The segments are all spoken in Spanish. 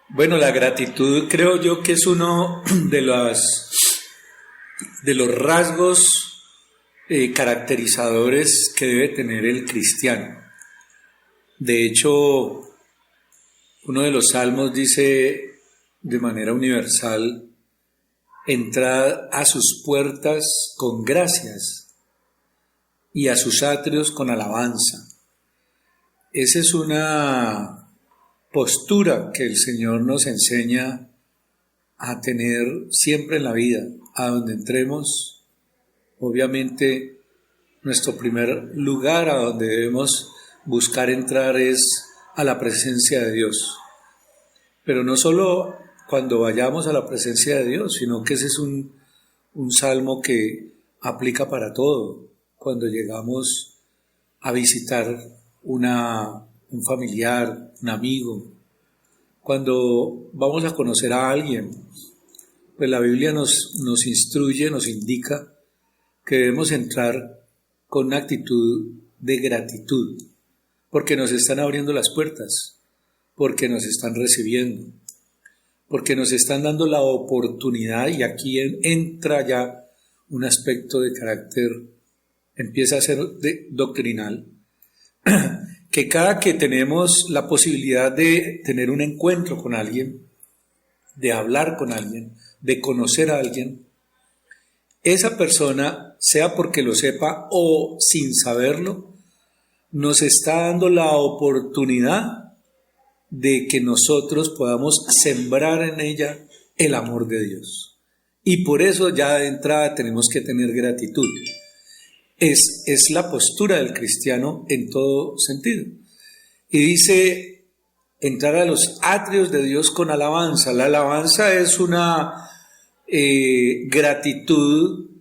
Bueno, la gratitud creo yo que es uno de los rasgos caracterizadores que debe tener el cristiano. De hecho, uno de los salmos dice de manera universal: entrad a sus puertas con gracias y a sus atrios con alabanza. Esa es una postura que el Señor nos enseña a tener siempre en la vida. A donde entremos, obviamente nuestro primer lugar a donde debemos buscar entrar es a la presencia de Dios. Pero no solo cuando vayamos a la presencia de Dios, sino que ese es un salmo que aplica para todo. Cuando llegamos a visitar un familiar, un amigo, cuando vamos a conocer a alguien, pues la Biblia nos instruye, nos indica que debemos entrar con una actitud de gratitud, porque nos están abriendo las puertas, porque nos están recibiendo, porque nos están dando la oportunidad, y aquí entra ya un aspecto de carácter, empieza a ser doctrinal, que cada que tenemos la posibilidad de tener un encuentro con alguien, de hablar con alguien, de conocer a alguien, esa persona, sea porque lo sepa o sin saberlo, nos está dando la oportunidad de que nosotros podamos sembrar en ella el amor de Dios. Y por eso ya de entrada tenemos que tener gratitud. Es la postura del cristiano en todo sentido. Y dice, entrar a los atrios de Dios con alabanza. La alabanza es una gratitud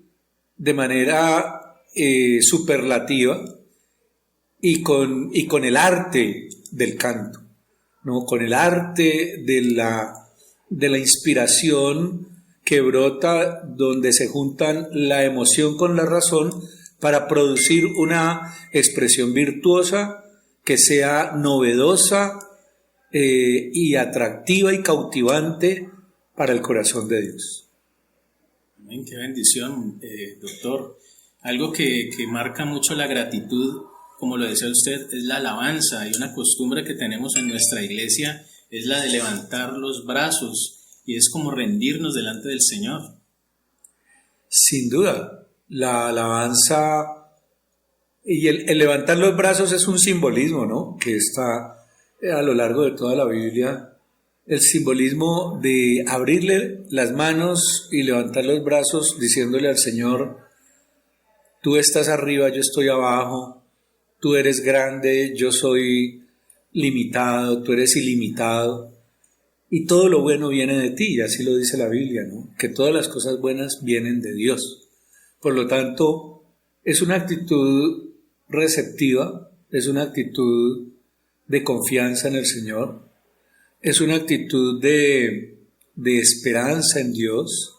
de manera superlativa y con el arte del canto, ¿no? Con el arte de la inspiración que brota, donde se juntan la emoción con la razón para producir una expresión virtuosa que sea novedosa y atractiva y cautivante para el corazón de Dios. Amén, qué bendición, doctor. Algo que marca mucho la gratitud, como lo decía usted, es la alabanza, y una costumbre que tenemos en nuestra iglesia es la de levantar los brazos, y es como rendirnos delante del Señor. Sin duda, la alabanza y el levantar los brazos es un simbolismo, ¿no?, que está a lo largo de toda la Biblia. El simbolismo de abrirle las manos y levantar los brazos diciéndole al Señor: tú estás arriba, yo estoy abajo, tú eres grande, yo soy limitado, tú eres ilimitado, y todo lo bueno viene de ti, y así lo dice la Biblia, ¿no?, que todas las cosas buenas vienen de Dios. Por lo tanto, es una actitud receptiva, es una actitud de confianza en el Señor, es una actitud de esperanza en Dios,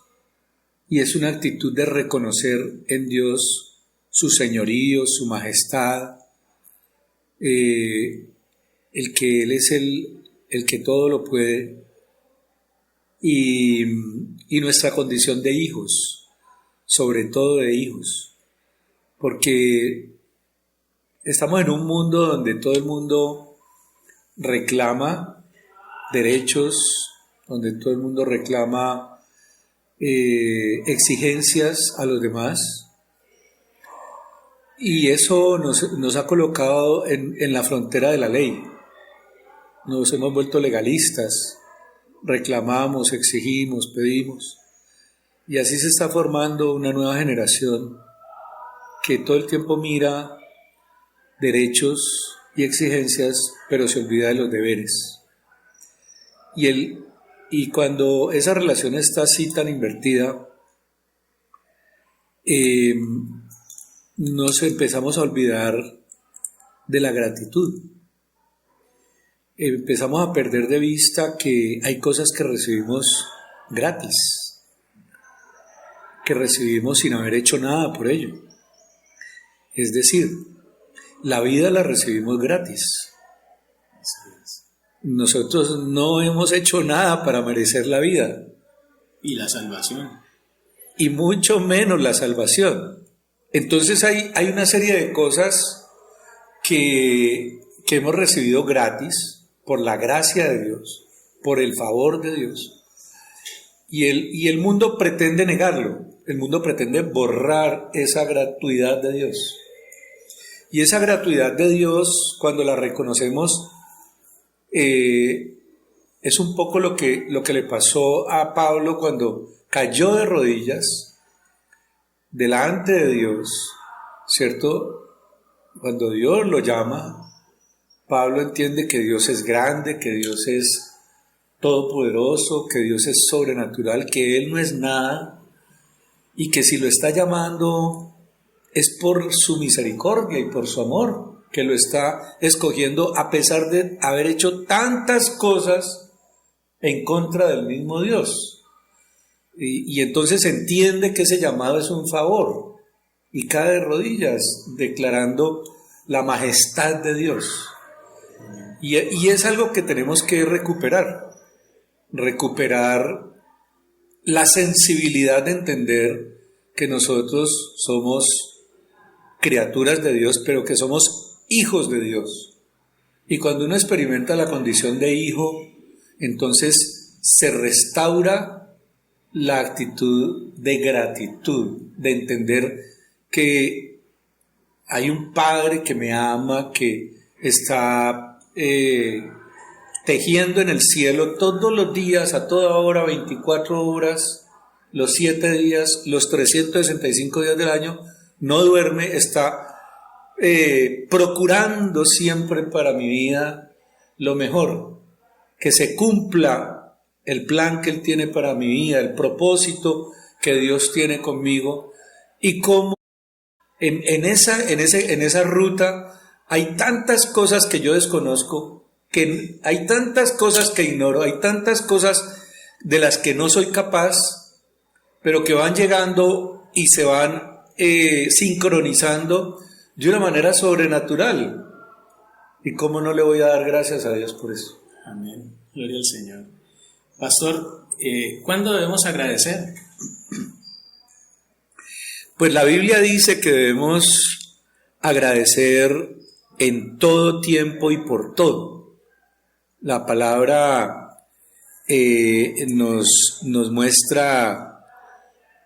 y es una actitud de reconocer en Dios su señorío, su majestad, el que Él es el que todo lo puede, y nuestra condición de hijos, sobre todo de hijos, porque estamos en un mundo donde todo el mundo reclama derechos, donde todo el mundo reclama exigencias a los demás, y eso nos ha colocado en la frontera de la ley. Nos hemos vuelto legalistas, reclamamos, exigimos, pedimos, y así se está formando una nueva generación que todo el tiempo mira derechos y exigencias, pero se olvida de los deberes. Y cuando esa relación está así tan invertida, nos empezamos a olvidar de la gratitud. Empezamos a perder de vista que hay cosas que recibimos gratis, que recibimos sin haber hecho nada por ello. Es decir, la vida la recibimos gratis. nosotros no hemos hecho nada para merecer la vida, Y la salvación. y mucho menos la salvación. Entonces hay una serie de cosas que hemos recibido gratis por la gracia de Dios, por el favor de Dios. Y el mundo pretende negarlo, el mundo pretende borrar esa gratuidad de Dios. Y esa gratuidad de Dios, cuando la reconocemos, es un poco lo que le pasó a Pablo cuando cayó de rodillas delante de Dios, ¿cierto? Cuando Dios lo llama, Pablo entiende que Dios es grande, que Dios es todopoderoso, que Dios es sobrenatural, que Él no es nada, y que si lo está llamando es por su misericordia y por su amor, que lo está escogiendo a pesar de haber hecho tantas cosas en contra del mismo Dios. Y entonces entiende que ese llamado es un favor y cae de rodillas declarando la majestad de Dios. Y es algo que tenemos que recuperar la sensibilidad de entender que nosotros somos criaturas de Dios, pero que somos hijos de Dios. Y cuando uno experimenta la condición de hijo, entonces se restaura la actitud de gratitud, de entender que hay un Padre que me ama, que está tejiendo en el cielo todos los días, a toda hora, 24 horas, los 7 días, los 365 días del año, no duerme, está procurando siempre para mi vida lo mejor, que se cumpla el plan que Él tiene para mi vida, el propósito que Dios tiene conmigo, y cómo en esa ruta hay tantas cosas que yo desconozco, que hay tantas cosas que ignoro, hay tantas cosas de las que no soy capaz, pero que van llegando y se van sincronizando de una manera sobrenatural. ¿Y cómo no le voy a dar gracias a Dios por eso? Amén. Gloria al Señor. Pastor, ¿cuándo debemos agradecer? Pues la Biblia dice que debemos agradecer en todo tiempo y por todo. La palabra nos muestra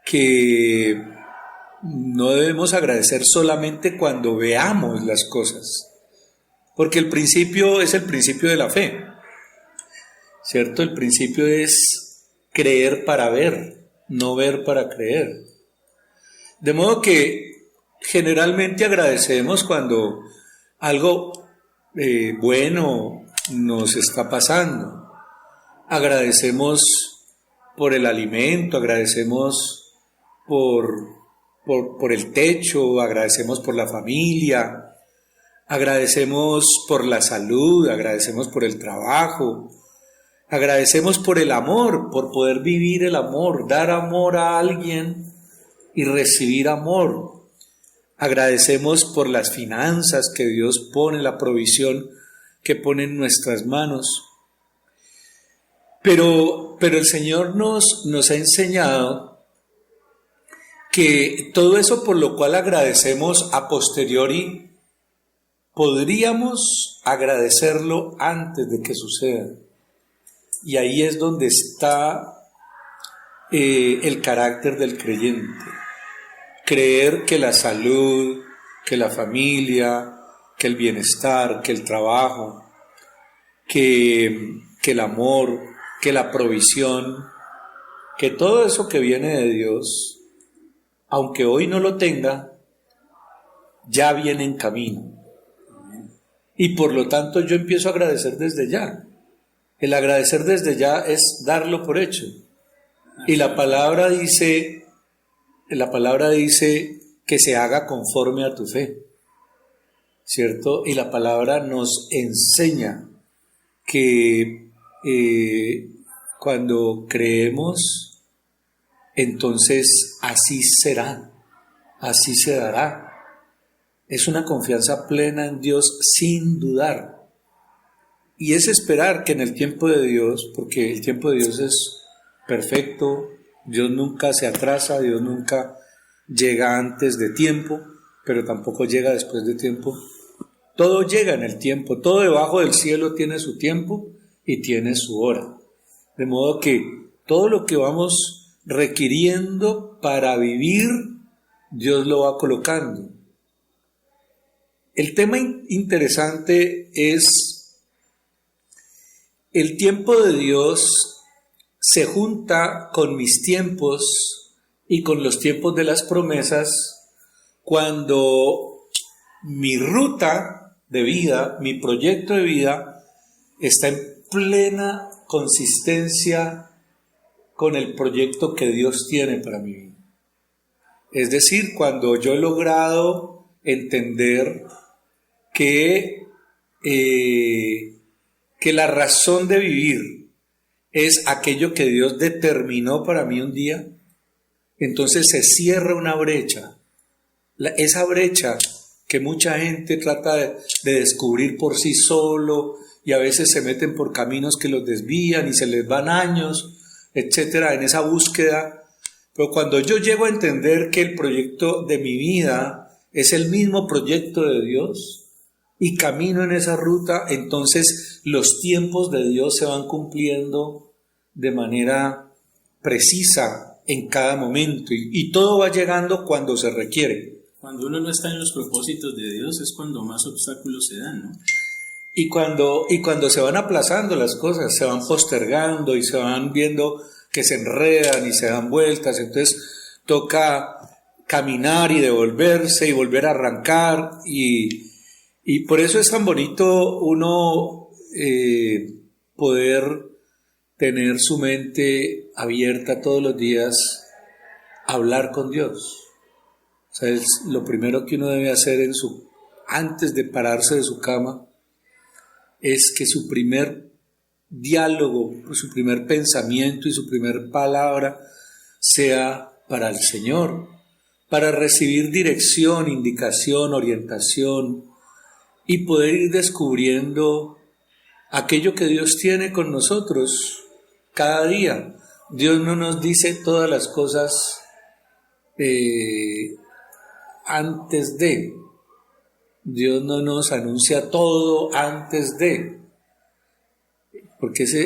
que no debemos agradecer solamente cuando veamos las cosas, porque el principio es el principio de la fe, ¿cierto? El principio es creer para ver, no ver para creer. De modo que generalmente agradecemos cuando algo bueno nos está pasando. Agradecemos por el alimento, agradecemos por el techo, agradecemos por la familia, agradecemos por la salud, agradecemos por el trabajo, agradecemos por el amor, por poder vivir el amor, dar amor a alguien y recibir amor. Agradecemos por las finanzas que Dios pone, la provisión que pone en nuestras manos. Pero el Señor nos ha enseñado que todo eso por lo cual agradecemos a posteriori, podríamos agradecerlo antes de que suceda. Y ahí es donde está el carácter del creyente. Creer que la salud, que la familia, que el bienestar, que el trabajo, que el amor, que la provisión, que todo eso que viene de Dios, aunque hoy no lo tenga, ya viene en camino. Y por lo tanto yo empiezo a agradecer desde ya. El agradecer desde ya es darlo por hecho. Y la palabra dice que se haga conforme a tu fe, ¿cierto? Y la palabra nos enseña que cuando creemos, entonces así será, así se dará. Es una confianza plena en Dios sin dudar. Y es esperar que en el tiempo de Dios, porque el tiempo de Dios es perfecto, Dios nunca se atrasa, Dios nunca llega antes de tiempo, pero tampoco llega después de tiempo. Todo llega en el tiempo, todo debajo del cielo tiene su tiempo y tiene su hora. De modo que todo lo que vamos requiriendo para vivir, Dios lo va colocando. El tema interesante es el tiempo de Dios se junta con mis tiempos y con los tiempos de las promesas cuando mi ruta de vida, mi proyecto de vida está en plena consistencia con el proyecto que Dios tiene para mi vida. Es decir, cuando yo he logrado entender que la razón de vivir es aquello que Dios determinó para mí un día, entonces se cierra una brecha. Esa brecha que mucha gente trata de descubrir por sí solo y a veces se meten por caminos que los desvían y se les van años, etcétera, en esa búsqueda. Pero cuando yo llego a entender que el proyecto de mi vida es el mismo proyecto de Dios y camino en esa ruta, entonces los tiempos de Dios se van cumpliendo de manera precisa en cada momento y todo va llegando cuando se requiere. Cuando uno no está en los propósitos de Dios es cuando más obstáculos se dan, ¿no? Y cuando se van aplazando las cosas, se van postergando y se van viendo que se enredan y se dan vueltas, entonces toca caminar y devolverse y volver a arrancar y por eso es tan bonito uno poder tener su mente abierta todos los días a hablar con Dios. O sea, es lo primero que uno debe hacer antes de pararse de su cama, es que su primer diálogo, su primer pensamiento y su primer palabra sea para el Señor, para recibir dirección, indicación, orientación y poder ir descubriendo aquello que Dios tiene con nosotros cada día. Dios no nos dice todas las cosas antes de. Dios no nos anuncia todo antes de. Porque esa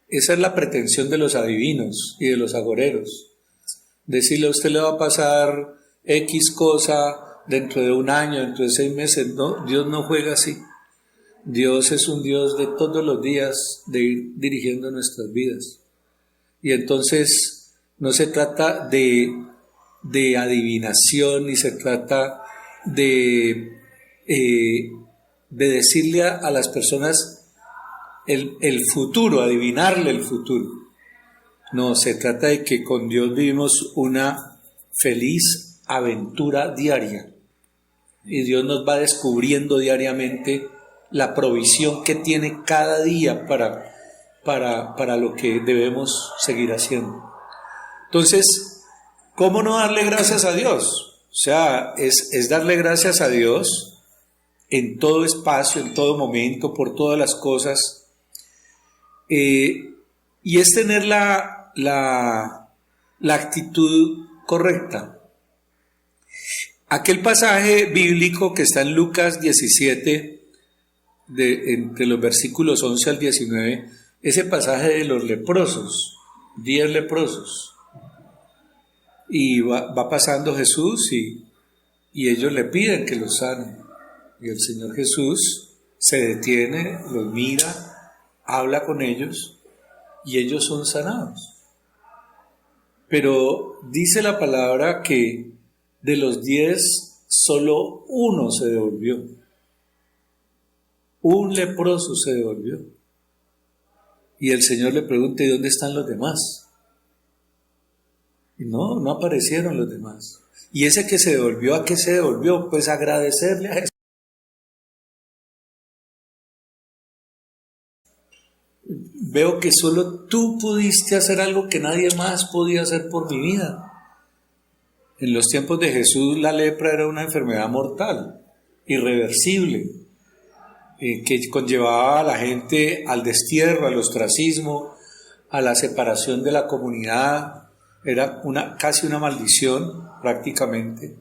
es la pretensión de los adivinos y de los agoreros. Decirle a usted le va a pasar X cosa dentro de un año, dentro de 6 meses. No, Dios no juega así. Dios es un Dios de todos los días de ir dirigiendo nuestras vidas. Y entonces no se trata de adivinación, ni se trata de decirle a las personas el futuro, adivinarle el futuro. No, se trata de que con Dios vivimos una feliz aventura diaria. Y Dios nos va descubriendo diariamente la provisión que tiene cada día para lo que debemos seguir haciendo. Entonces, ¿cómo no darle gracias a Dios? O sea, es darle gracias a Dios en todo espacio, en todo momento, por todas las cosas. Y es tener la actitud correcta. Aquel pasaje bíblico que está en Lucas 17, entre los versículos 11 al 19, ese pasaje de los leprosos, 10 leprosos. Y va pasando Jesús y ellos le piden que los sanen. Y el Señor Jesús se detiene, los mira, habla con ellos y ellos son sanados. Pero dice la palabra que de los 10 solo uno se devolvió. Un leproso se devolvió. Y el Señor le pregunta, ¿y dónde están los demás? Y no aparecieron los demás. Y ese que se devolvió, ¿a qué se devolvió? Pues agradecerle a Jesús. Veo que solo tú pudiste hacer algo que nadie más podía hacer por mi vida. En los tiempos de Jesús la lepra era una enfermedad mortal, irreversible. que conllevaba a la gente al destierro, al ostracismo, a la separación de la comunidad. Era casi una maldición prácticamente.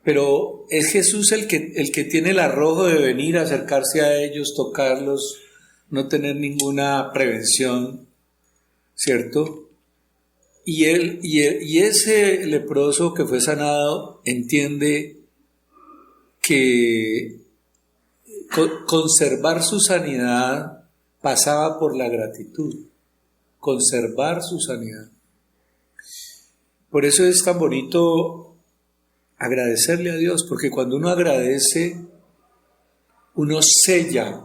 Pero es Jesús el que tiene el arrojo de venir, acercarse a ellos, tocarlos, no tener ninguna prevención, ¿cierto? Y ese leproso que fue sanado entiende que conservar su sanidad pasaba por la gratitud, conservar su sanidad. Por eso es tan bonito agradecerle a Dios, porque cuando uno agradece, uno sella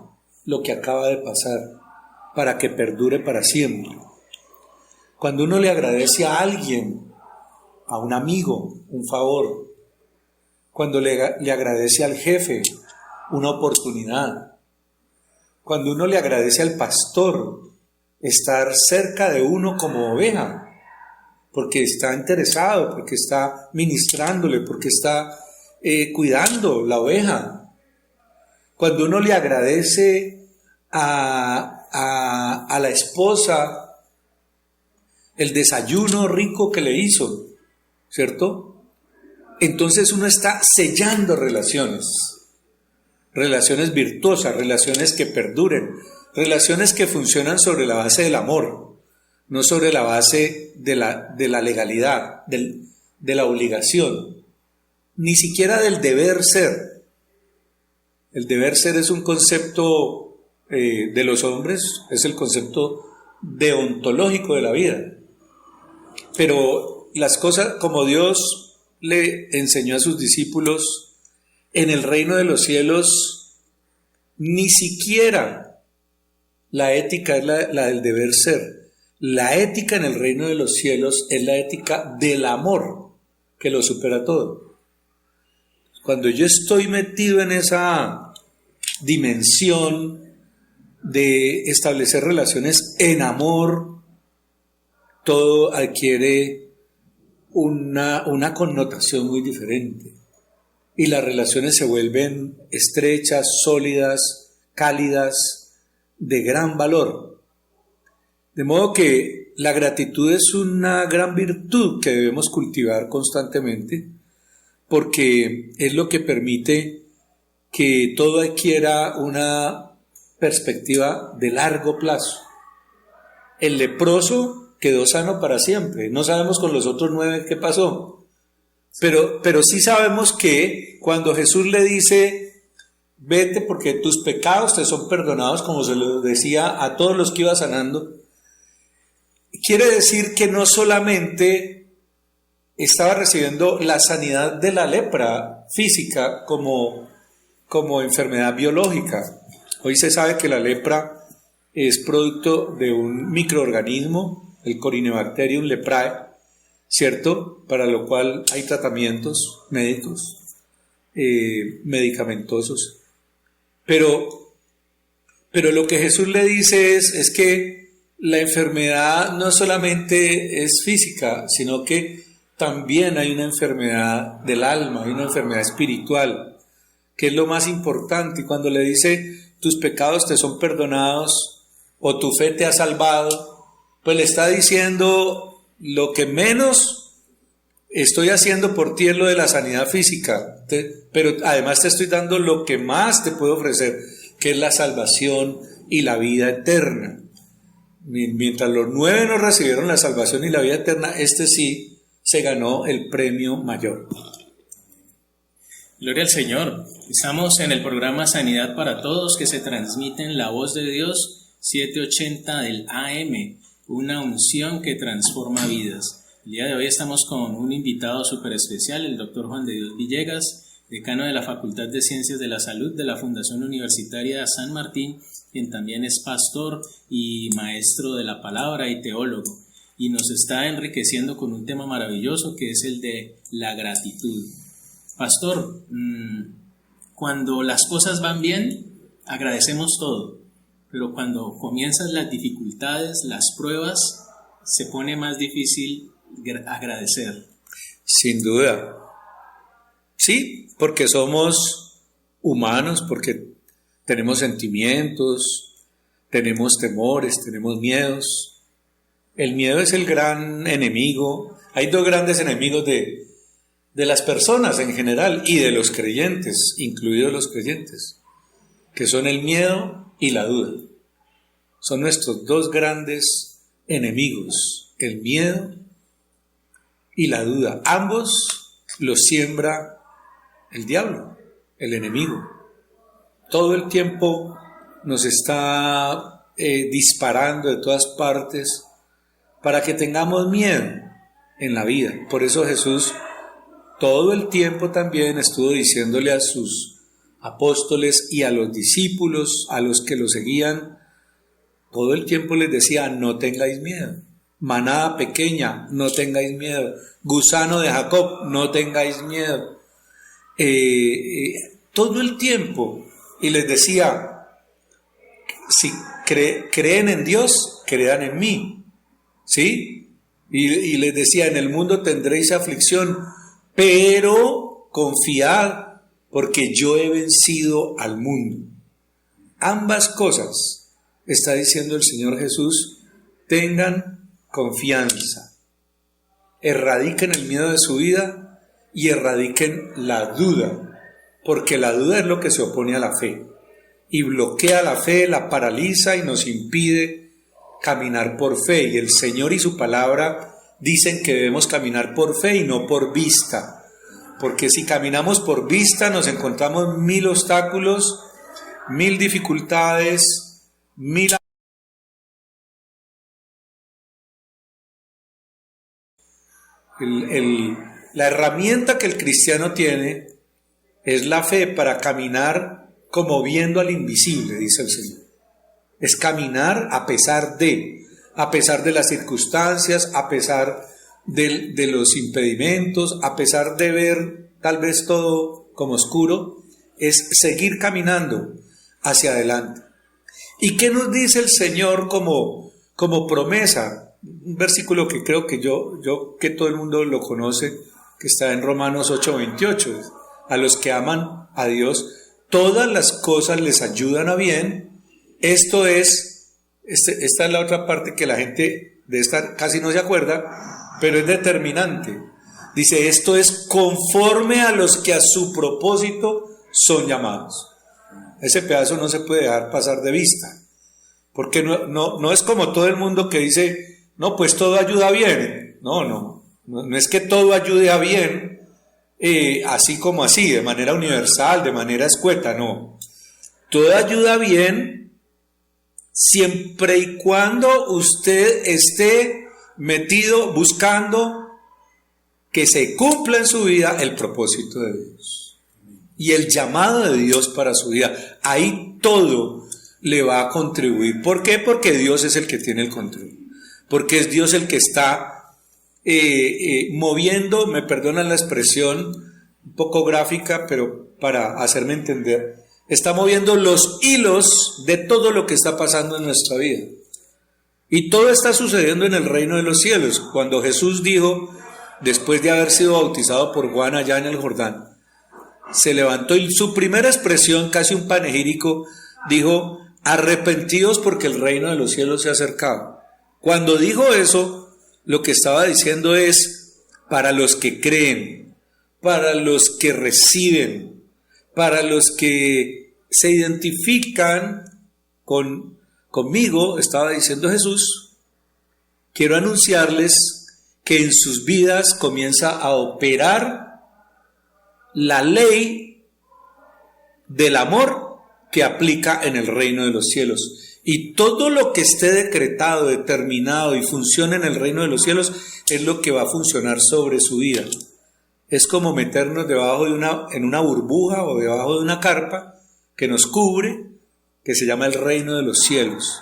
lo que acaba de pasar para que perdure para siempre. Cuando uno le agradece a alguien, a un amigo, un favor, cuando le agradece al jefe, una oportunidad, cuando uno le agradece al pastor, estar cerca de uno como oveja, porque está interesado, porque está ministrándole, porque está cuidando la oveja. Cuando uno le agradece a la esposa el desayuno rico que le hizo, ¿cierto? Entonces uno está sellando relaciones virtuosas, relaciones que perduren, relaciones que funcionan sobre la base del amor, no sobre la base de la legalidad, de la obligación, ni siquiera del deber ser. El deber ser es un concepto de los hombres, es el concepto deontológico de la vida. Pero las cosas, como Dios le enseñó a sus discípulos, en el reino de los cielos, ni siquiera la ética es la del deber ser. La ética en el reino de los cielos es la ética del amor, que lo supera todo. Cuando yo estoy metido en esa dimensión de establecer relaciones en amor, todo adquiere una connotación muy diferente. Y las relaciones se vuelven estrechas, sólidas, cálidas, de gran valor. De modo que la gratitud es una gran virtud que debemos cultivar constantemente, porque es lo que permite que todo adquiera una perspectiva de largo plazo. El leproso quedó sano para siempre. No sabemos con los otros 9 qué pasó. Pero sí sabemos que cuando Jesús le dice, vete porque tus pecados te son perdonados, como se lo decía a todos los que iba sanando, quiere decir que no solamente estaba recibiendo la sanidad de la lepra física como enfermedad biológica. Hoy se sabe que la lepra es producto de un microorganismo, el Corynebacterium leprae, ¿cierto? Para lo cual hay tratamientos médicos, medicamentosos. Pero lo que Jesús le dice es que la enfermedad no solamente es física, sino que también hay una enfermedad del alma, hay una enfermedad espiritual, que es lo más importante. Y cuando le dice, tus pecados te son perdonados, o tu fe te ha salvado, pues le está diciendo, lo que menos estoy haciendo por ti es lo de la sanidad física, pero además te estoy dando lo que más te puedo ofrecer, que es la salvación y la vida eterna. Mientras los 9 no recibieron la salvación y la vida eterna, este sí se ganó el premio mayor. Gloria al Señor. Estamos en el programa Sanidad para Todos, que se transmite en La Voz de Dios, 780 del AM, una unción que transforma vidas. El día de hoy estamos con un invitado súper especial, el doctor Juan de Dios Villegas, decano de la Facultad de Ciencias de la Salud de la Fundación Universitaria San Martín, quien también es pastor y maestro de la palabra y teólogo, y nos está enriqueciendo con un tema maravilloso que es el de la gratitud. Pastor, cuando las cosas van bien, agradecemos todo, pero cuando comienzan las dificultades, las pruebas, se pone más difícil agradecer. Sin duda. Sí, porque somos humanos, porque tenemos sentimientos, tenemos temores, tenemos miedos. El miedo es el gran enemigo. Hay dos grandes enemigos de las personas en general y de los creyentes, incluidos los creyentes, que son el miedo y la duda. Son nuestros dos grandes enemigos, el miedo y la duda. Ambos los siembra el diablo, el enemigo. Todo el tiempo nos está disparando de todas partes para que tengamos miedo en la vida. Por eso Jesús todo el tiempo también estuvo diciéndole a sus apóstoles y a los discípulos, a los que lo seguían, todo el tiempo les decía: no tengáis miedo. Manada pequeña, no tengáis miedo. Gusano de Jacob, no tengáis miedo. Todo el tiempo. Y les decía: si creen en Dios, crean en mí. ¿Sí? Y les decía: en el mundo tendréis aflicción, pero confiad, porque yo he vencido al mundo. Ambas cosas está diciendo el Señor Jesús. Tengan confianza, erradiquen el miedo de su vida y erradiquen la duda, porque la duda es lo que se opone a la fe y bloquea la fe, la paraliza y nos impide caminar por fe. Y el Señor y su palabra dicen que debemos caminar por fe y no por vista, porque si caminamos por vista nos encontramos 1000 obstáculos, 1000 dificultades, 1000... La herramienta que el cristiano tiene es la fe para caminar como viendo al invisible, dice el Señor. Es caminar a pesar de las circunstancias, a pesar de los impedimentos, a pesar de ver tal vez todo como oscuro, es seguir caminando hacia adelante. ¿Y qué nos dice el Señor como promesa? Un versículo que creo que que todo el mundo lo conoce, que está en Romanos 8:28. A los que aman a Dios, todas las cosas les ayudan a bien. Esto es, esta es la otra parte que la gente de esta casi no se acuerda, pero es determinante. Dice: esto es conforme a los que a su propósito son llamados. Ese pedazo no se puede dejar pasar de vista, porque no es como todo el mundo que dice: no, pues todo ayuda bien. No es que todo ayude a bien, así como así, de manera universal, de manera escueta, no. Todo ayuda bien siempre y cuando usted esté metido buscando que se cumpla en su vida el propósito de Dios y el llamado de Dios para su vida. Ahí todo le va a contribuir. ¿Por qué? Porque Dios es el que tiene el control. Porque es Dios el que está moviendo, me perdonan la expresión un poco gráfica, pero para hacerme entender, está moviendo los hilos de todo lo que está pasando en nuestra vida. Y todo está sucediendo en el reino de los cielos. Cuando Jesús dijo, después de haber sido bautizado por Juan allá en el Jordán, se levantó y su primera expresión, casi un panegírico, dijo: arrepentidos porque el reino de los cielos se ha acercado. Cuando dijo eso, lo que estaba diciendo es para los que creen, para los que reciben, para los que se identifican conmigo, estaba diciendo Jesús, quiero anunciarles que en sus vidas comienza a operar la ley del amor que aplica en el reino de los cielos. Y todo lo que esté decretado, determinado y funcione en el reino de los cielos es lo que va a funcionar sobre su vida. Es como meternos debajo de en una burbuja o debajo de una carpa que nos cubre, que se llama el reino de los cielos.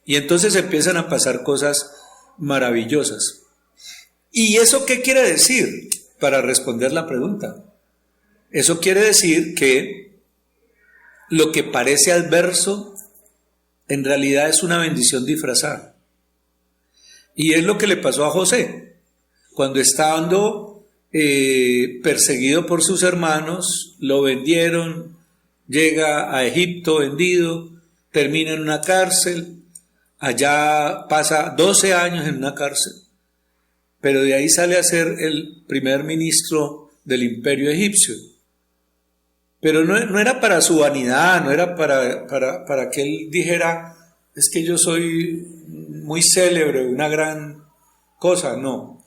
Y entonces empiezan a pasar cosas maravillosas. ¿Y eso qué quiere decir? Para responder la pregunta. Eso quiere decir que lo que parece adverso en realidad es una bendición disfrazada. Y es lo que le pasó a José. Cuando estando perseguido por sus hermanos, lo vendieron, llega a Egipto vendido, termina en una cárcel, allá pasa 12 años en una cárcel, pero de ahí sale a ser el primer ministro del imperio egipcio. Pero no era para su vanidad, no era para que él dijera, es que yo soy muy célebre, una gran cosa, no.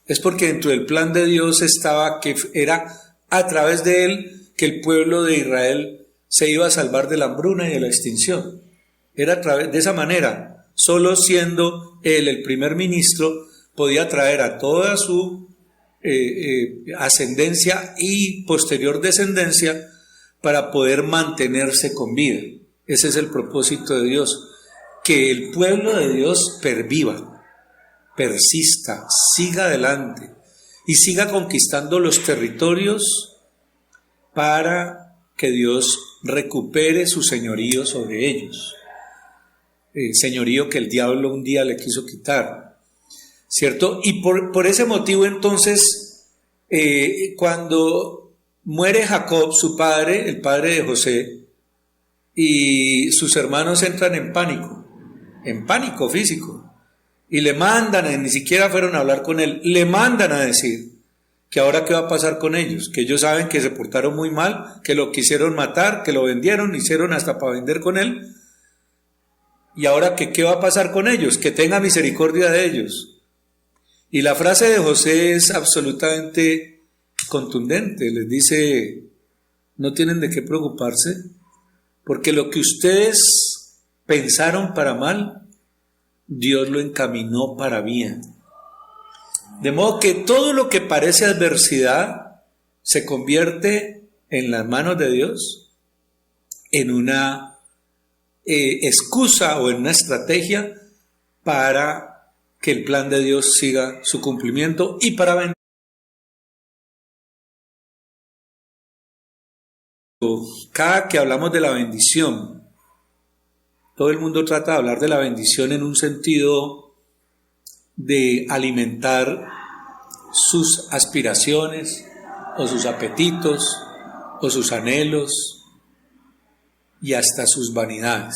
Es porque dentro del plan de Dios estaba que era a través de él que el pueblo de Israel se iba a salvar de la hambruna y de la extinción. Era a través de esa manera, solo siendo él el primer ministro, podía traer a toda su ascendencia y posterior descendencia para poder mantenerse con vida. Ese es el propósito de Dios, que el pueblo de Dios perviva, persista, siga adelante y siga conquistando los territorios para que Dios recupere su señorío sobre ellos, señorío que el diablo un día le quiso quitar, ¿cierto? Y por ese motivo entonces, cuando muere Jacob, su padre, el padre de José, y sus hermanos entran en pánico físico, y le mandan, ni siquiera fueron a hablar con él, le mandan a decir que ahora qué va a pasar con ellos, que ellos saben que se portaron muy mal, que lo quisieron matar, que lo vendieron, hicieron hasta para vender con él, y ahora que qué va a pasar con ellos, que tenga misericordia de ellos. Y la frase de José es absolutamente contundente, les dice, no tienen de qué preocuparse, porque lo que ustedes pensaron para mal, Dios lo encaminó para bien. De modo que todo lo que parece adversidad se convierte en las manos de Dios en una excusa o en una estrategia para que el plan de Dios siga su cumplimiento y para bendecir. Cada que hablamos de la bendición, todo el mundo trata de hablar de la bendición en un sentido de alimentar sus aspiraciones o sus apetitos o sus anhelos y hasta sus vanidades.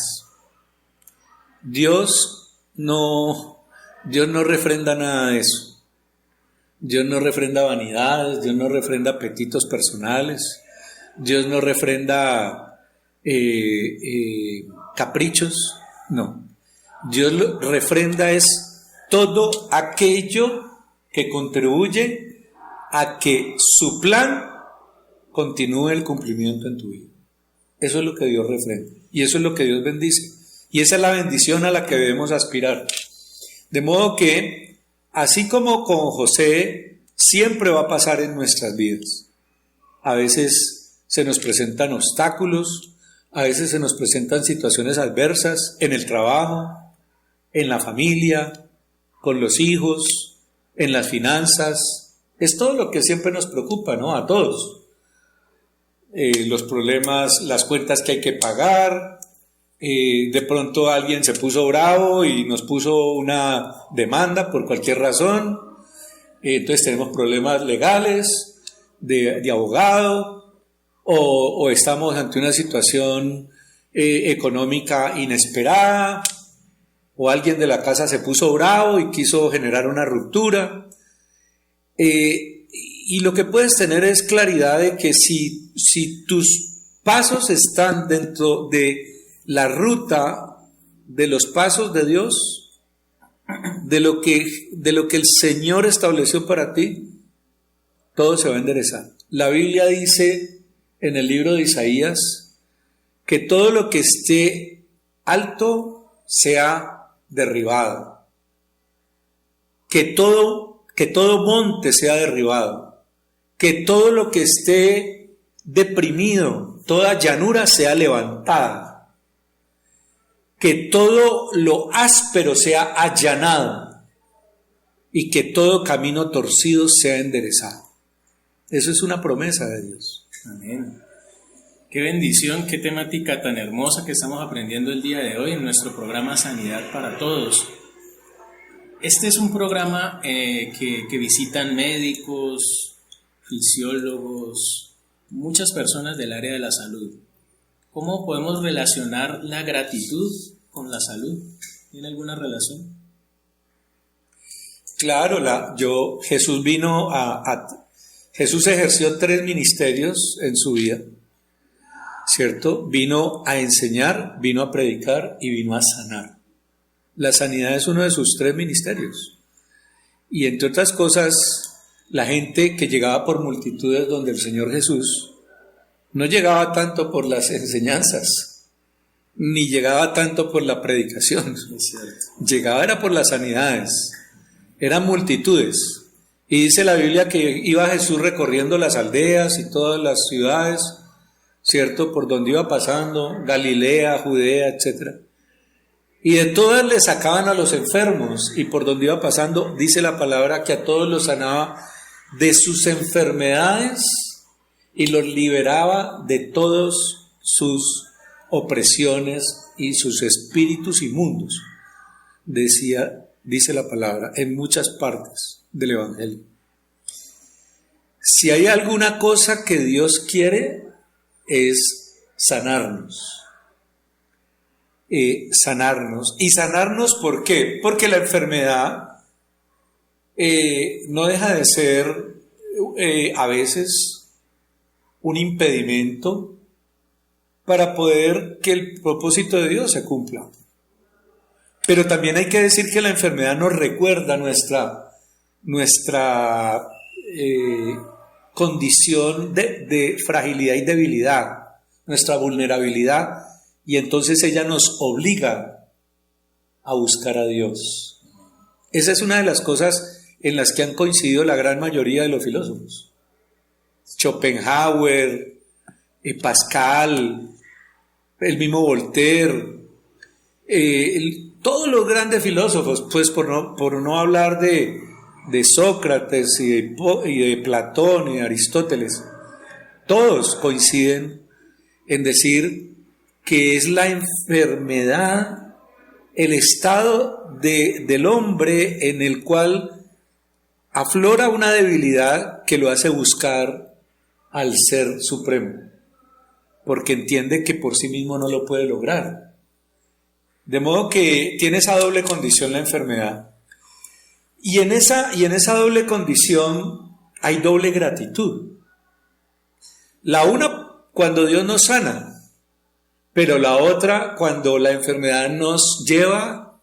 Dios no refrenda nada de eso. Dios no refrenda vanidades, Dios no refrenda apetitos personales, Dios no refrenda caprichos, no. Dios refrenda es todo aquello que contribuye a que su plan continúe el cumplimiento en tu vida. Eso es lo que Dios refrenda y eso es lo que Dios bendice. Y esa es la bendición a la que debemos aspirar. De modo que, así como con José, siempre va a pasar en nuestras vidas. A veces se nos presentan obstáculos, a veces se nos presentan situaciones adversas en el trabajo, en la familia, con los hijos, en las finanzas. Es todo lo que siempre nos preocupa, ¿no? A todos. Los problemas, las cuentas que hay que pagar, de pronto alguien se puso bravo y nos puso una demanda por cualquier razón, entonces tenemos problemas legales, de abogado, o estamos ante una situación económica inesperada, o alguien de la casa se puso bravo y quiso generar una ruptura. Y lo que puedes tener es claridad de que si tus pasos están dentro de la ruta de los pasos de Dios, de lo que el Señor estableció para ti, todo se va a enderezar. La Biblia dice en el libro de Isaías que todo lo que esté alto sea derribado, que todo monte sea derribado, que todo lo que esté deprimido, toda llanura sea levantada, que todo lo áspero sea allanado y que todo camino torcido sea enderezado. Eso es una promesa de Dios. Amén. Qué bendición, qué temática tan hermosa que estamos aprendiendo el día de hoy en nuestro programa Sanidad para Todos. Este es un programa que visitan médicos, fisiólogos, muchas personas del área de la salud. ¿Cómo podemos relacionar la gratitud con la salud? ¿Tiene alguna relación? Claro, Jesús ejerció 3 ministerios en su vida, ¿cierto? Vino a enseñar, vino a predicar y vino a sanar. La sanidad es uno de sus 3 ministerios. Y entre otras cosas, la gente que llegaba por multitudes donde el Señor Jesús no llegaba tanto por las enseñanzas, ni llegaba tanto por la predicación. Llegaba era por las sanidades. Eran multitudes. Y dice la Biblia que iba Jesús recorriendo las aldeas y todas las ciudades, ¿cierto? Por donde iba pasando, Galilea, Judea, etc. Y de todas le sacaban a los enfermos, y por donde iba pasando, dice la palabra que a todos los sanaba de sus enfermedades y los liberaba de todas sus opresiones y sus espíritus inmundos. Dice la palabra en muchas partes del Evangelio. Si hay alguna cosa que Dios quiere, es sanarnos. Sanarnos. ¿Y sanarnos por qué? Porque la enfermedad no deja de ser a veces un impedimento para poder que el propósito de Dios se cumpla. Pero también hay que decir que la enfermedad nos recuerda nuestra condición de fragilidad y debilidad, nuestra vulnerabilidad, y entonces ella nos obliga a buscar a Dios. Esa es una de las cosas en las que han coincidido la gran mayoría de los filósofos. Schopenhauer, Pascal, el mismo Voltaire, todos los grandes filósofos, pues por no hablar de Sócrates y de Platón y de Aristóteles, todos coinciden en decir que es la enfermedad, el estado del hombre en el cual aflora una debilidad que lo hace buscar al Ser Supremo, porque entiende que por sí mismo no lo puede lograr. De modo que tiene esa doble condición la enfermedad. Y en esa doble condición hay doble gratitud. La una cuando Dios nos sana, pero la otra cuando la enfermedad nos lleva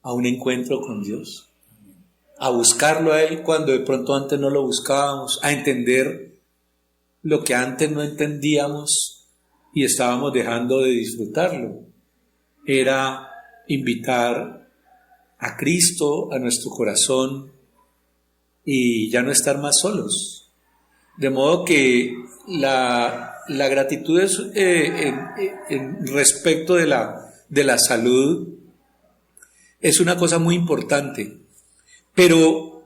a un encuentro con Dios, a buscarlo a Él cuando de pronto antes no lo buscábamos, a entender lo que antes no entendíamos y estábamos dejando de disfrutarlo. Era invitar a Cristo a nuestro corazón y ya no estar más solos. De modo que la gratitud es en respecto de la salud es una cosa muy importante. Pero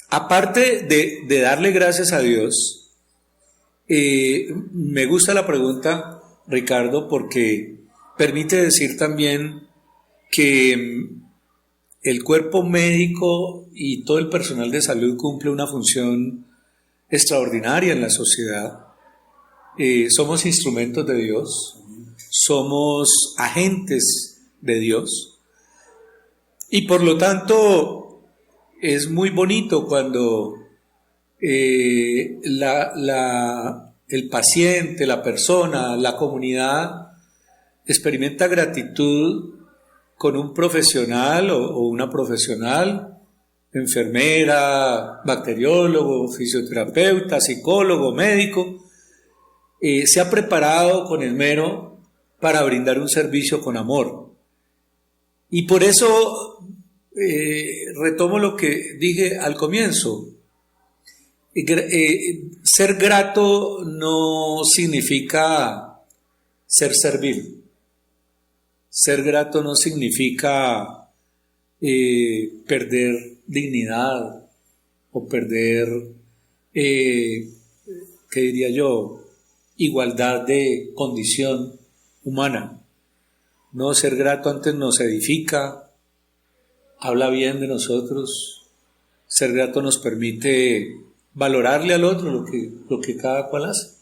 aparte de darle gracias a Dios, me gusta la pregunta, Ricardo, porque permite decir también que el cuerpo médico y todo el personal de salud cumple una función extraordinaria en la sociedad. Somos instrumentos de Dios, somos agentes de Dios, y por lo tanto es muy bonito cuando el paciente, la persona, la comunidad experimenta gratitud con un profesional o una profesional, enfermera, bacteriólogo, fisioterapeuta, psicólogo, médico, se ha preparado con esmero para brindar un servicio con amor. Y por eso retomo lo que dije al comienzo. Ser grato no significa ser servil. Ser grato no significa perder dignidad o perder, ¿qué diría yo?, igualdad de condición humana. No, ser grato antes nos edifica, habla bien de nosotros. Ser grato nos permite valorarle al otro lo que cada cual hace. De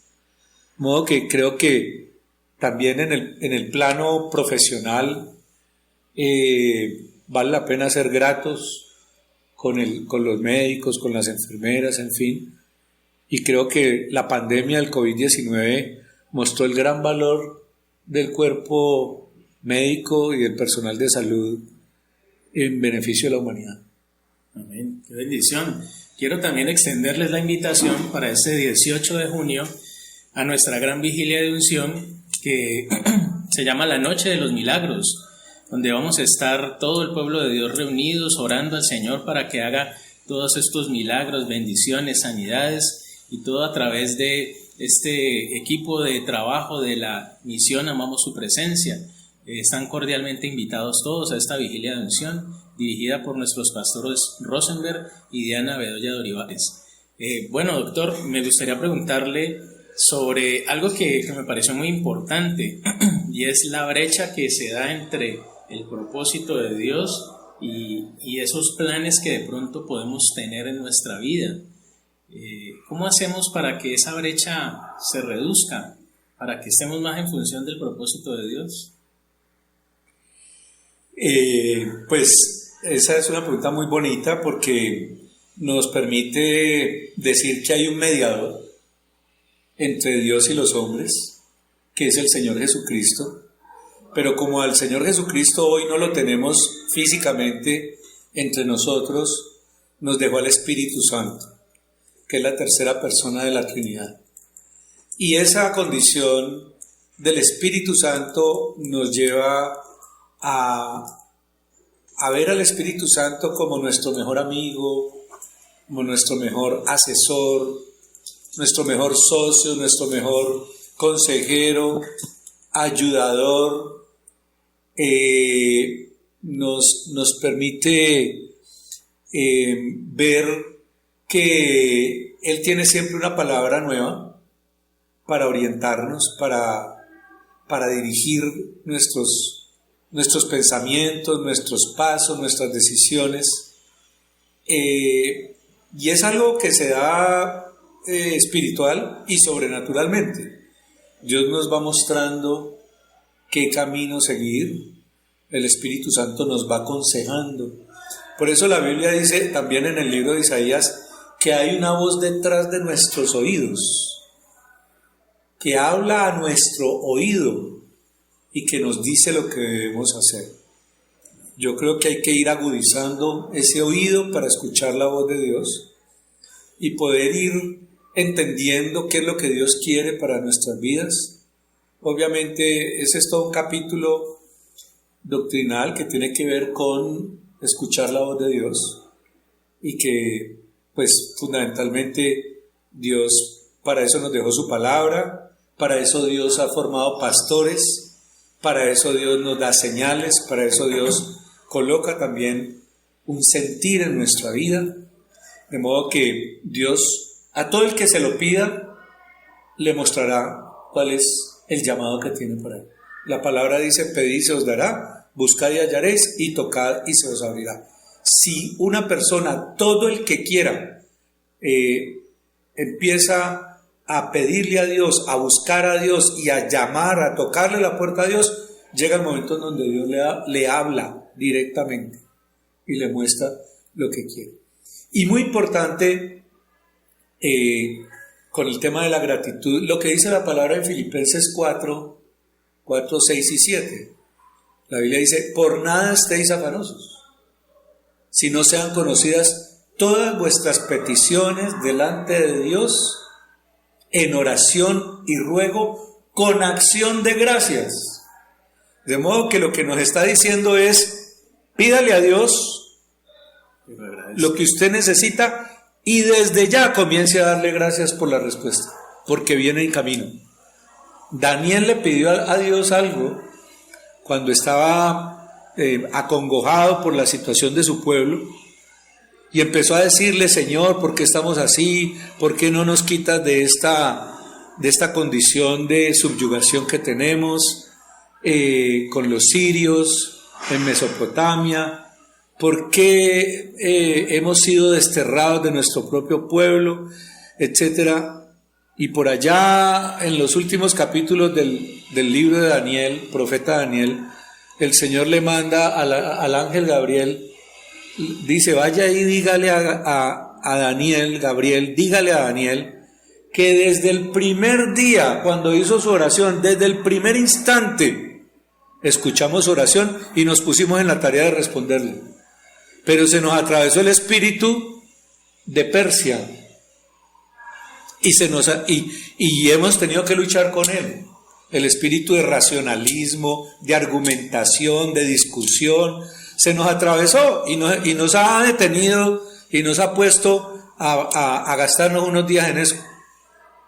modo que creo que También en el plano profesional vale la pena ser gratos con los médicos, con las enfermeras, en fin. Y creo que la pandemia del COVID-19 mostró el gran valor del cuerpo médico y del personal de salud en beneficio de la humanidad. Amén. Qué bendición. Quiero también extenderles la invitación para este 18 de junio a nuestra gran vigilia de unción que se llama la Noche de los Milagros, donde vamos a estar todo el pueblo de Dios reunidos orando al Señor para que haga todos estos milagros, bendiciones, sanidades, y todo a través de este equipo de trabajo de la misión Amamos Su Presencia. Están cordialmente invitados todos a esta vigilia de unción dirigida por nuestros pastores Rosenberg y Diana Bedoya de Olivares. Bueno, doctor, me gustaría preguntarle sobre algo que me pareció muy importante y es la brecha que se da entre el propósito de Dios y esos planes que de pronto podemos tener en nuestra vida. ¿Cómo hacemos para que esa brecha se reduzca, para que estemos más en función del propósito de Dios? Pues esa es una pregunta muy bonita porque nos permite decir que hay un mediador entre Dios y los hombres, que es el Señor Jesucristo. Pero como al Señor Jesucristo hoy no lo tenemos físicamente entre nosotros, nos dejó al Espíritu Santo, que es la tercera persona de la Trinidad. Y esa condición del Espíritu Santo nos lleva a ver al Espíritu Santo como nuestro mejor amigo, como nuestro mejor asesor, nuestro mejor socio, nuestro mejor consejero, ayudador. Nos permite ver que Él tiene siempre una palabra nueva para orientarnos, para dirigir nuestros pensamientos, nuestros pasos, nuestras decisiones. Y es algo que se da espiritual y sobrenaturalmente. Dios nos va mostrando qué camino seguir, el Espíritu Santo nos va aconsejando. Por eso la Biblia dice también en el libro de Isaías que hay una voz detrás de nuestros oídos, que habla a nuestro oído y que nos dice lo que debemos hacer. Yo creo que hay que ir agudizando ese oído para escuchar la voz de Dios y poder ir entendiendo qué es lo que Dios quiere para nuestras vidas. Obviamente ese es todo un capítulo doctrinal que tiene que ver con escuchar la voz de Dios y que pues fundamentalmente Dios para eso nos dejó su palabra, para eso Dios ha formado pastores, para eso Dios nos da señales, para eso Dios coloca también un sentir en nuestra vida, de modo que Dios a todo el que se lo pida le mostrará cuál es el llamado que tiene para él. La palabra dice: pedid y se os dará, buscad y hallaréis, y tocad y se os abrirá. Si una persona, todo el que quiera, empieza a pedirle a Dios, a buscar a Dios y a llamar, a tocarle la puerta a Dios, llega el momento en donde Dios le habla directamente y le muestra lo que quiere. Y muy importante, con el tema de la gratitud, lo que dice la palabra en Filipenses 4, 6 y 7. La Biblia dice: por nada estéis afanosos, si no sean conocidas todas vuestras peticiones delante de Dios en oración y ruego con acción de gracias. De modo que lo que nos está diciendo es: pídale a Dios lo que usted necesita y desde ya comience a darle gracias por la respuesta, porque viene en camino. Daniel le pidió a Dios algo cuando estaba acongojado por la situación de su pueblo y empezó a decirle: Señor, ¿por qué estamos así? ¿Por qué no nos quitas de esta condición de subyugación que tenemos con los sirios en Mesopotamia? ¿Por qué hemos sido desterrados de nuestro propio pueblo? Etcétera. Y por allá, en los últimos capítulos del libro de Daniel, profeta Daniel, el Señor le manda al ángel Gabriel, dice, vaya y dígale a Daniel, Gabriel, dígale a Daniel, que desde el primer día, cuando hizo su oración, desde el primer instante, escuchamos su oración y nos pusimos en la tarea de responderle. Pero se nos atravesó el espíritu de Persia y hemos tenido que luchar con él. El espíritu de racionalismo, de argumentación, de discusión, se nos atravesó y nos ha detenido y nos ha puesto a gastarnos unos días en eso.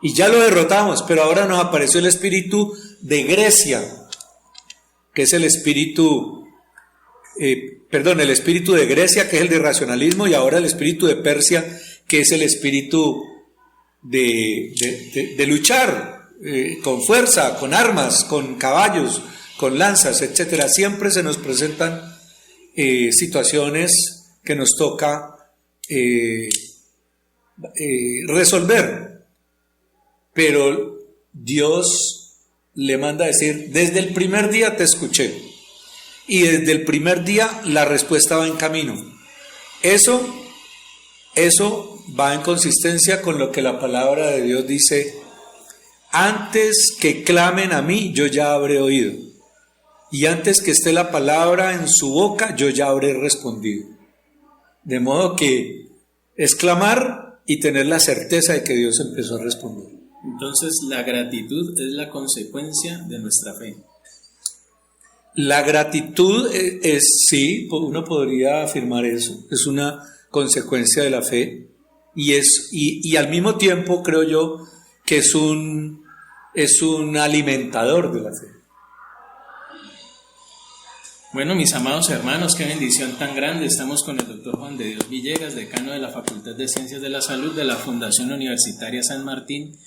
Y ya lo derrotamos, pero ahora nos apareció el espíritu de Grecia, que es el espíritu de Grecia, que es el de racionalismo, y ahora el espíritu de Persia, que es el espíritu de luchar con fuerza, con armas, con caballos, con lanzas, etcétera. Siempre se nos presentan situaciones que nos toca resolver. Pero Dios le manda a decir, desde el primer día te escuché y desde el primer día la respuesta va en camino. Eso va en consistencia con lo que la palabra de Dios dice, antes que clamen a mí, yo ya habré oído, y antes que esté la palabra en su boca, yo ya habré respondido. De modo que es clamar y tener la certeza de que Dios empezó a responder. Entonces, la gratitud es la consecuencia de nuestra fe. La gratitud sí, uno podría afirmar eso, es una consecuencia de la fe y al mismo tiempo creo yo que es un alimentador de la fe. Bueno, mis amados hermanos, qué bendición tan grande. Estamos con el doctor Juan de Dios Villegas, decano de la Facultad de Ciencias de la Salud de la Fundación Universitaria San Martín.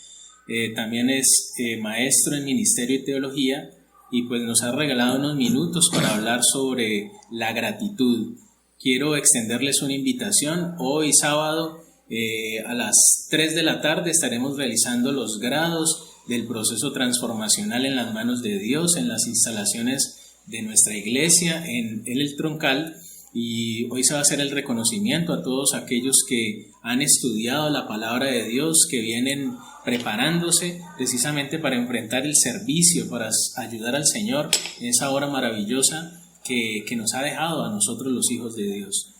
También es maestro en Ministerio y Teología y pues nos ha regalado unos minutos para hablar sobre la gratitud. Quiero extenderles una invitación. Hoy sábado a las 3 de la tarde estaremos realizando los grados del proceso transformacional en las manos de Dios en las instalaciones de nuestra iglesia en el Troncal, y hoy se va a hacer el reconocimiento a todos aquellos que han estudiado la palabra de Dios, que vienen preparándose precisamente para enfrentar el servicio, para ayudar al Señor en esa hora maravillosa que nos ha dejado a nosotros los hijos de Dios.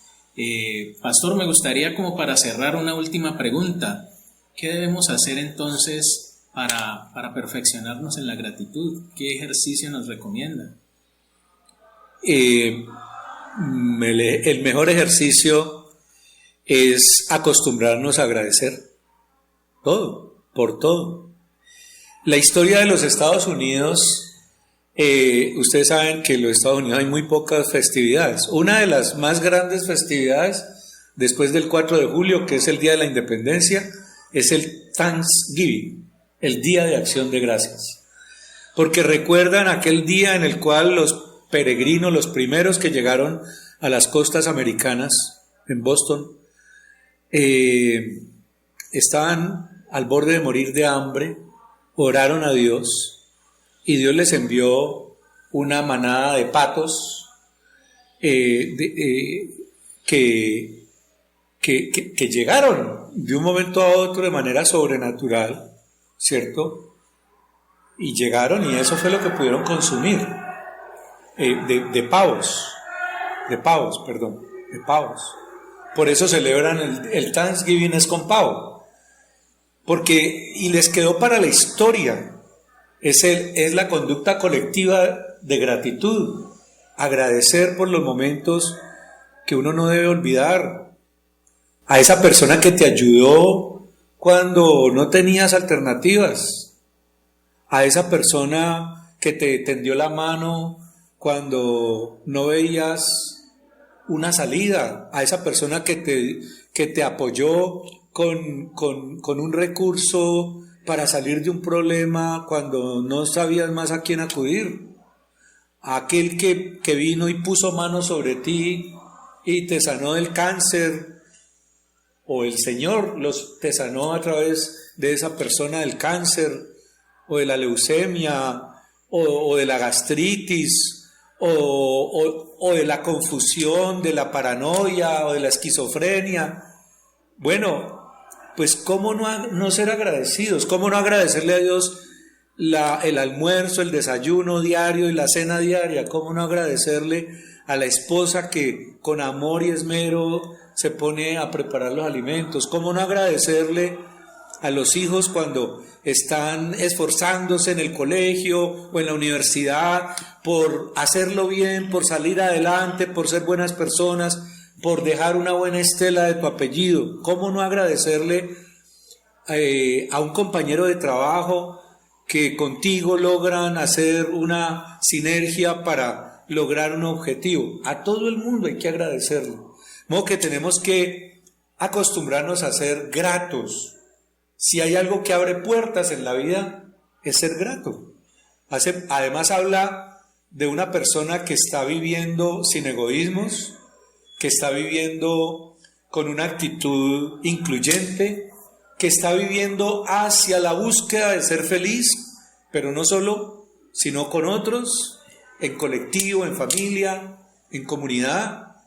Pastor, me gustaría como para cerrar una última pregunta. ¿Qué debemos hacer entonces para perfeccionarnos en la gratitud? ¿Qué ejercicio nos recomienda? El mejor ejercicio es acostumbrarnos a agradecer todo, por todo. La historia de los Estados Unidos, ustedes saben que en los Estados Unidos hay muy pocas festividades. Una de las más grandes festividades, después del 4 de julio, que es el Día de la Independencia, es el Thanksgiving, el Día de Acción de Gracias. Porque recuerdan aquel día en el cual los peregrinos, los primeros que llegaron a las costas americanas, en Boston, estaban al borde de morir de hambre, oraron a Dios y Dios les envió una manada de patos que llegaron de un momento a otro de manera sobrenatural, ¿cierto? Y llegaron y eso fue lo que pudieron consumir. De pavos. Por eso celebran el Thanksgiving es con pavo. Y les quedó para la historia. Es la conducta colectiva de gratitud. Agradecer por los momentos que uno no debe olvidar. A esa persona que te ayudó cuando no tenías alternativas. A esa persona que te tendió la mano cuando no veías una salida, a esa persona que te apoyó con un recurso para salir de un problema cuando no sabías más a quién acudir, a aquel que vino y puso manos sobre ti y te sanó del cáncer, o el Señor te sanó a través de esa persona del cáncer, o de la leucemia, o de la gastritis, o de la confusión, de la paranoia, o de la esquizofrenia. Bueno, pues ¿cómo no ser agradecidos? ¿Cómo no agradecerle a Dios el almuerzo, el desayuno diario y la cena diaria? ¿Cómo no agradecerle a la esposa que con amor y esmero se pone a preparar los alimentos? ¿Cómo no agradecerle a los hijos cuando están esforzándose en el colegio o en la universidad por hacerlo bien, por salir adelante, por ser buenas personas, por dejar una buena estela de tu apellido? ¿Cómo no agradecerle a un compañero de trabajo que contigo logran hacer una sinergia para lograr un objetivo? A todo el mundo hay que agradecerle. De modo que tenemos que acostumbrarnos a ser gratos. Si hay algo que abre puertas en la vida, es ser grato. Además habla de una persona que está viviendo sin egoísmos, que está viviendo con una actitud incluyente, que está viviendo hacia la búsqueda de ser feliz, pero no solo, sino con otros, en colectivo, en familia, en comunidad.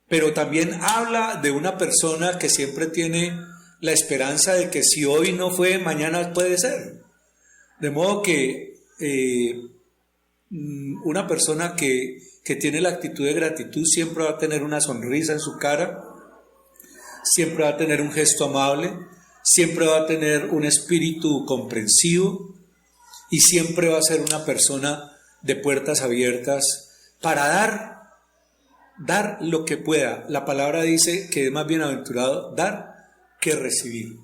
Pero también habla de una persona que siempre tiene la esperanza de que si hoy no fue, mañana puede ser. De modo que una persona que tiene la actitud de gratitud siempre va a tener una sonrisa en su cara, siempre va a tener un gesto amable, siempre va a tener un espíritu comprensivo y siempre va a ser una persona de puertas abiertas para dar lo que pueda. La palabra dice que es más bienaventurado dar que recibir.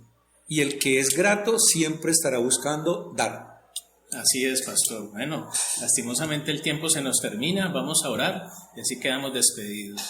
Y el que es grato siempre estará buscando dar. Así es, pastor. Bueno, lastimosamente el tiempo se nos termina. Vamos a orar y así quedamos despedidos.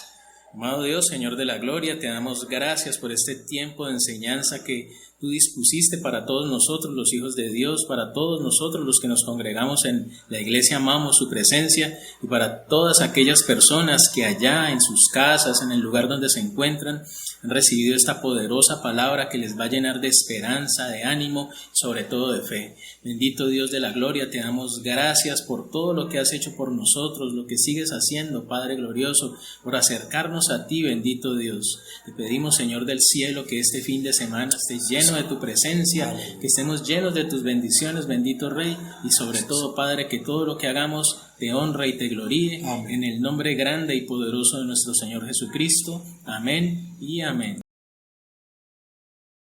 Amado Dios, Señor de la gloria, te damos gracias por este tiempo de enseñanza que tú dispusiste para todos nosotros, los hijos de Dios, para todos nosotros los que nos congregamos en la iglesia, amamos su presencia, y para todas aquellas personas que allá en sus casas, en el lugar donde se encuentran, han recibido esta poderosa palabra que les va a llenar de esperanza, de ánimo, sobre todo de fe. Bendito Dios de la gloria, te damos gracias por todo lo que has hecho por nosotros, lo que sigues haciendo, Padre glorioso, por acercarnos a ti, bendito Dios. Te pedimos, Señor del cielo, que este fin de semana estés lleno de tu presencia, que estemos llenos de tus bendiciones, bendito Rey, y sobre todo, Padre, que todo lo que hagamos te honra y te gloríe. Amén. En el nombre grande y poderoso de nuestro Señor Jesucristo. Amén y amén.